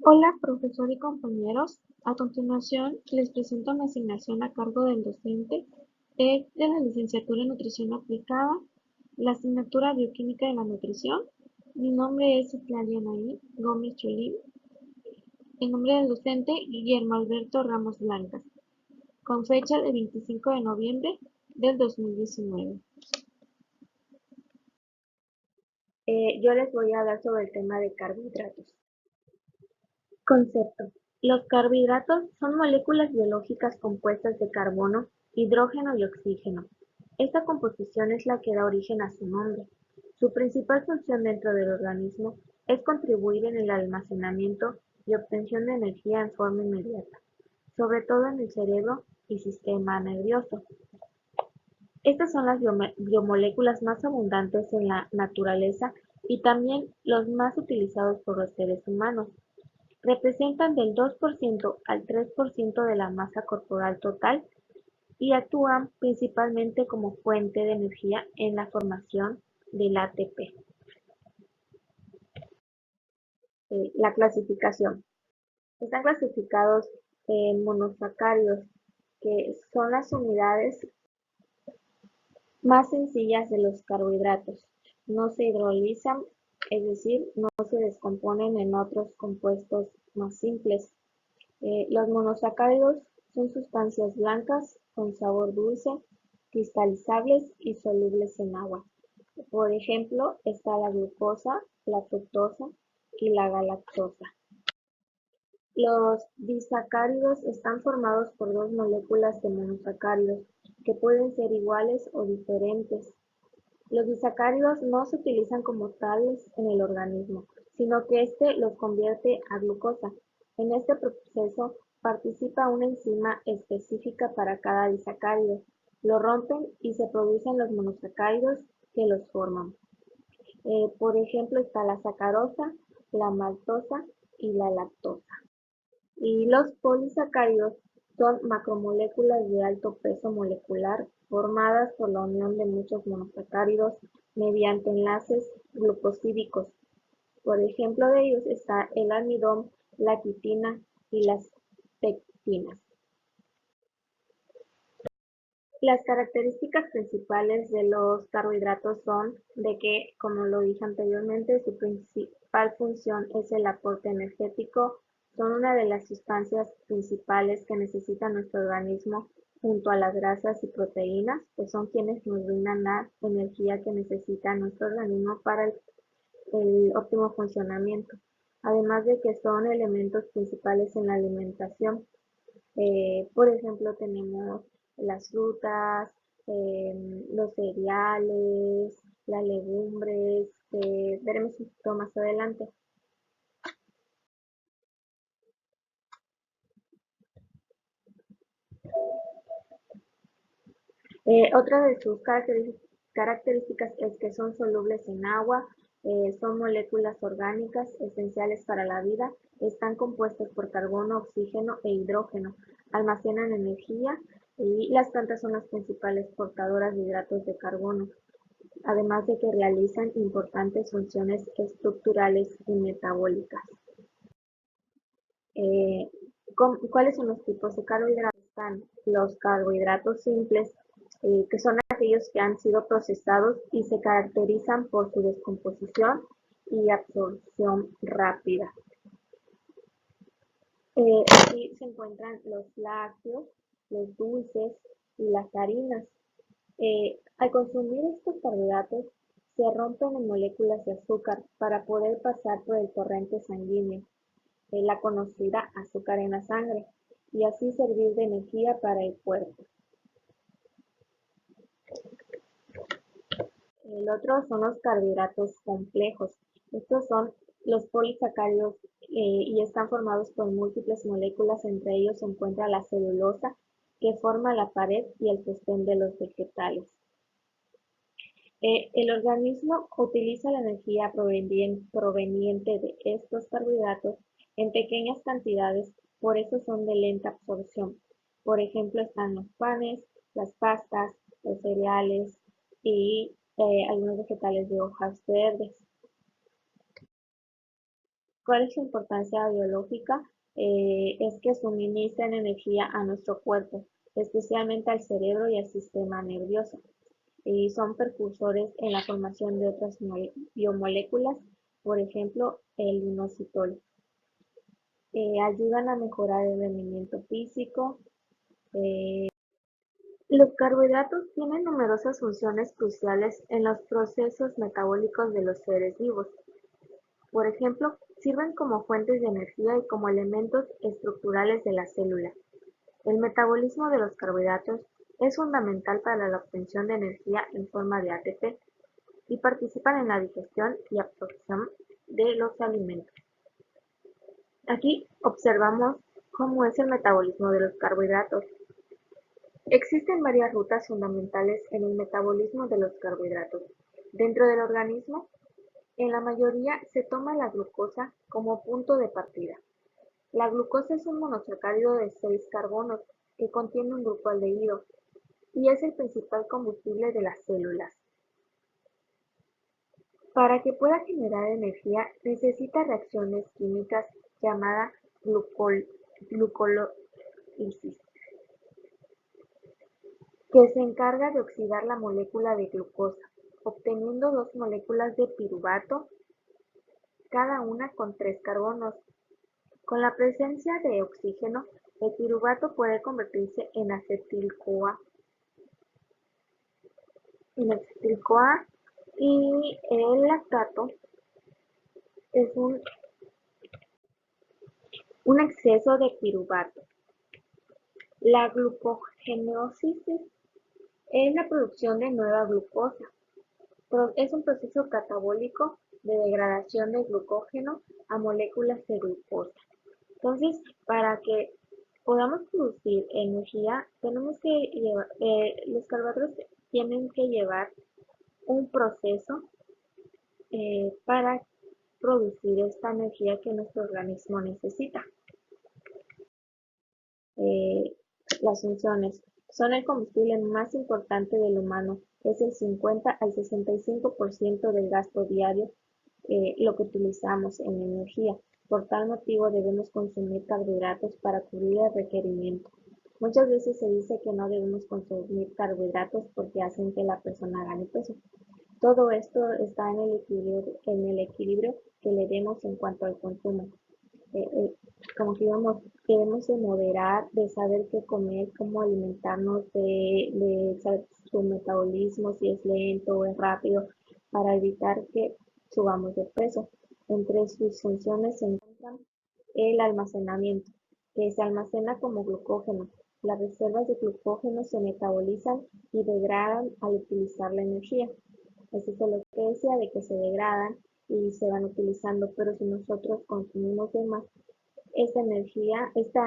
Hola, profesor y compañeros. A continuación, les presento mi asignación a cargo del docente. Es de la licenciatura en Nutrición Aplicada, la asignatura Bioquímica de la Nutrición. Mi nombre es Citlali Anaí Gómez Cholín. El nombre del docente, Guillermo Alberto Ramos Blancas, con fecha de 25 de noviembre del 2019. Yo les voy a hablar sobre el tema de carbohidratos. Concepto: los carbohidratos son moléculas biológicas compuestas de carbono, hidrógeno y oxígeno. Esta composición es la que da origen a su nombre. Su principal función dentro del organismo es contribuir en el almacenamiento y obtención de energía en forma inmediata, sobre todo en el cerebro y sistema nervioso. Estas son las biomoléculas más abundantes en la naturaleza y también los más utilizados por los seres humanos. Representan del 2% al 3% de la masa corporal total y actúan principalmente como fuente de energía en la formación del ATP. La clasificación. Están clasificados en monosacáridos, que son las unidades más sencillas de los carbohidratos. No se hidrolizan, es decir, no se descomponen en otros compuestos más simples. Los monosacáridos son sustancias blancas con sabor dulce, cristalizables y solubles en agua. Por ejemplo, está la glucosa, la fructosa y la galactosa. Los disacáridos están formados por dos moléculas de monosacáridos que pueden ser iguales o diferentes. Los disacáridos no se utilizan como tales en el organismo, sino que éste los convierte a glucosa. En este proceso participa una enzima específica para cada disacárido. Lo rompen y se producen los monosacáridos que los forman. Por ejemplo, está la sacarosa, la maltosa y la lactosa. Y los polisacáridos son macromoléculas de alto peso molecular formadas por la unión de muchos monosacáridos mediante enlaces glucosídicos. Por ejemplo de ellos está el almidón, la quitina y las pectinas. Las características principales de los carbohidratos son de que, como lo dije anteriormente, su principal función es el aporte energético. Son una de las sustancias principales que necesita nuestro organismo junto a las grasas y proteínas, que son quienes nos brindan la energía que necesita nuestro organismo para el óptimo funcionamiento. Además de que son elementos principales en la alimentación. Por ejemplo, tenemos las frutas, los cereales, las legumbres, que veremos un poquito más adelante. Otra de sus características es que son solubles en agua, son moléculas orgánicas esenciales para la vida, están compuestas por carbono, oxígeno e hidrógeno, almacenan energía y las plantas son las principales portadoras de hidratos de carbono, además de que realizan importantes funciones estructurales y metabólicas. Eh, ¿Cuáles son los tipos de carbohidratos? Están los carbohidratos simples, que son aquellos que han sido procesados y se caracterizan por su descomposición y absorción rápida. Aquí se encuentran los lácteos, los dulces y las harinas. Al consumir estos carbohidratos, se rompen en moléculas de azúcar para poder pasar por el torrente sanguíneo, la conocida azúcar en la sangre, y así servir de energía para el cuerpo. El otro son los carbohidratos complejos. Estos son los polisacáridos y están formados por múltiples moléculas, entre ellos se encuentra la celulosa, que forma la pared y el sostén de los vegetales. El organismo utiliza la energía proveniente de estos carbohidratos en pequeñas cantidades, por eso son de lenta absorción. Por ejemplo, están los panes, las pastas, los cereales y algunos vegetales de hojas verdes. ¿Cuál es la importancia biológica? Es que suministran energía a nuestro cuerpo, especialmente al cerebro y al sistema nervioso, y son precursores en la formación de otras biomoléculas, por ejemplo, el inositol. Ayudan a mejorar el rendimiento físico. Los carbohidratos tienen numerosas funciones cruciales en los procesos metabólicos de los seres vivos. Por ejemplo, sirven como fuentes de energía y como elementos estructurales de la célula. El metabolismo de los carbohidratos es fundamental para la obtención de energía en forma de ATP y participan en la digestión y absorción de los alimentos. Aquí observamos cómo es el metabolismo de los carbohidratos. Existen varias rutas fundamentales en el metabolismo de los carbohidratos. Dentro del organismo, en la mayoría se toma la glucosa como punto de partida. La glucosa es un monosacárido de 6 carbonos que contiene un grupo aldehído y es el principal combustible de las células. Para que pueda generar energía necesita reacciones químicas llamadas glucólisis, que se encarga de oxidar la molécula de glucosa, obteniendo dos moléculas de piruvato, cada una con 3 carbonos. Con la presencia de oxígeno, el piruvato puede convertirse en acetil-CoA y el lactato es un exceso de piruvato. La glucogénesis es la producción de nueva glucosa. Es un proceso catabólico de degradación de glucógeno a moléculas de glucosa. Entonces, para que podamos producir energía, los carbohidratos tienen que llevar un proceso para producir esta energía que nuestro organismo necesita. Las funciones son el combustible más importante del humano, es el 50 al 65% del gasto diario lo que utilizamos en energía. Por tal motivo debemos consumir carbohidratos para cubrir el requerimiento. Muchas veces se dice que no debemos consumir carbohidratos porque hacen que la persona gane peso. Todo esto está en el equilibrio que le demos en cuanto al consumo. Como que debemos de moderar, de saber qué comer, cómo alimentarnos, de saber su metabolismo, si es lento o es rápido, para evitar que subamos de peso. Entre sus funciones se encuentran el almacenamiento, que se almacena como glucógeno. Las reservas de glucógeno se metabolizan y degradan al utilizar la energía. Eso es lo que decía de que se degradan y se van utilizando, pero si nosotros consumimos de más, esta energía, este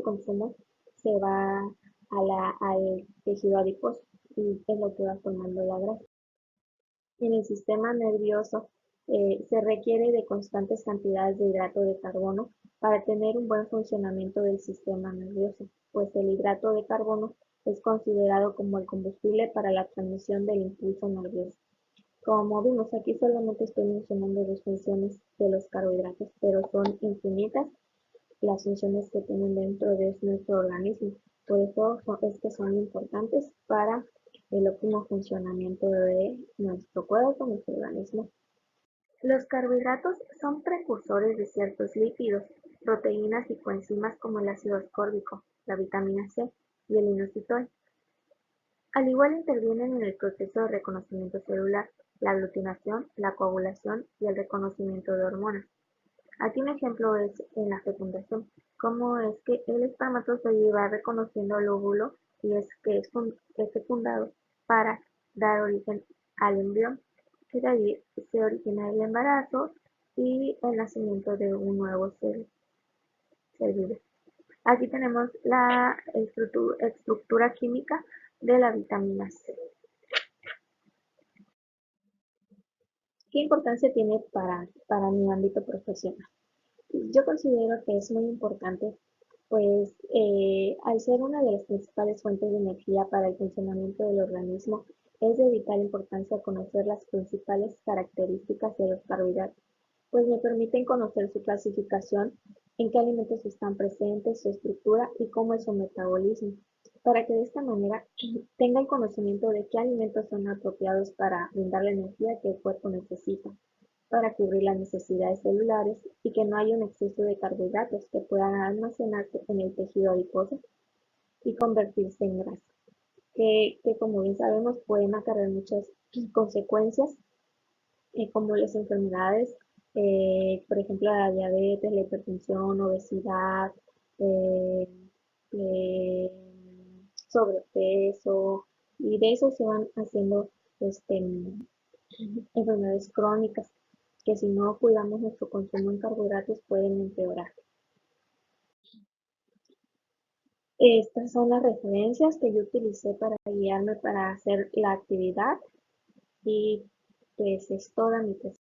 consumo se va al tejido adiposo y es lo que va formando la grasa. En el sistema nervioso se requiere de constantes cantidades de hidrato de carbono para tener un buen funcionamiento del sistema nervioso, pues el hidrato de carbono es considerado como el combustible para la transmisión del impulso nervioso. Como vimos, aquí solamente estoy mencionando dos funciones de los carbohidratos, pero son infinitas las funciones que tienen dentro de nuestro organismo. Por eso es que son importantes para el óptimo funcionamiento de nuestro cuerpo, nuestro organismo. Los carbohidratos son precursores de ciertos lípidos, proteínas y coenzimas como el ácido ascórbico, la vitamina C y el inositol. Al igual intervienen en el proceso de reconocimiento celular, la aglutinación, la coagulación y el reconocimiento de hormonas. Aquí un ejemplo es en la fecundación, cómo es que el espermatozoide va reconociendo el óvulo y es que es fecundado para dar origen al embrión, que de allí se origina el embarazo y el nacimiento de un nuevo ser vivo. Aquí tenemos la estructura química de la vitamina C. ¿Qué importancia tiene para mi ámbito profesional? Yo considero que es muy importante, pues al ser una de las principales fuentes de energía para el funcionamiento del organismo, es de vital importancia conocer las principales características de los carbohidratos, pues me permiten conocer su clasificación, en qué alimentos están presentes, su estructura y cómo es su metabolismo, para que de esta manera tenga el conocimiento de qué alimentos son apropiados para brindar la energía que el cuerpo necesita, para cubrir las necesidades celulares y que no haya un exceso de carbohidratos que puedan almacenarse en el tejido adiposo y convertirse en grasa, que como bien sabemos pueden acarrear muchas consecuencias como las enfermedades, por ejemplo, la diabetes, la hipertensión, obesidad, eh, eh, sobrepeso, y de eso se van haciendo enfermedades crónicas que si no cuidamos nuestro consumo en carbohidratos pueden empeorar. Estas son las referencias que yo utilicé para guiarme para hacer la actividad y pues es toda mi presentación.